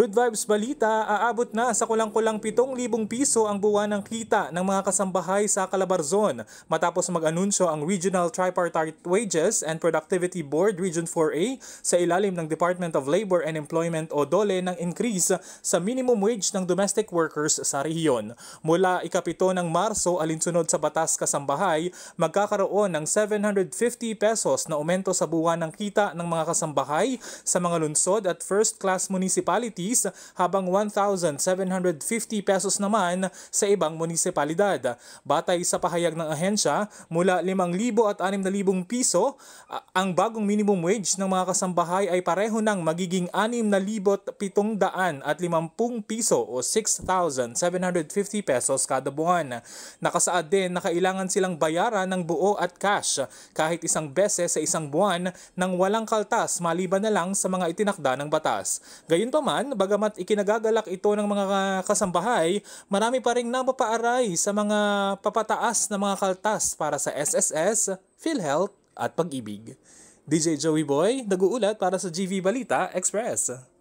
Good Vibes Balita, aabot na sa kulang-kulang 7,000 piso ang buwan ng kita ng mga kasambahay sa Calabarzon matapos mag-anunsyo ang Regional Tripartite Wages and Productivity Board Region 4A sa ilalim ng Department of Labor and Employment o DOLE ng increase sa minimum wage ng domestic workers sa rehiyon. Mula ika-7 ng Marso alinsunod sa Batas Kasambahay, magkakaroon ng 750 pesos na aumento sa buwan ng kita ng mga kasambahay sa mga lungsod at first-class municipalities habang 1,750 pesos naman sa ibang munisipalidad. Batay sa pahayag ng ahensya, mula 5,000 at 6,000 piso, ang bagong minimum wage ng mga kasambahay ay pareho ng magiging 6,750 piso o 6,750 pesos kada buwan. Nakasaad din na kailangan silang bayaran ng buo at cash kahit isang beses sa isang buwan nang walang kaltas maliban na lang sa mga itinakda ng batas. Gayunpaman, bagamat ikinagagalak ito ng mga kasambahay, marami pa ring napapaaray sa mga papataas na mga kaltas para sa SSS, PhilHealth at Pag-ibig. DJ Joey Boy, nag-uulat para sa GV Balita Express.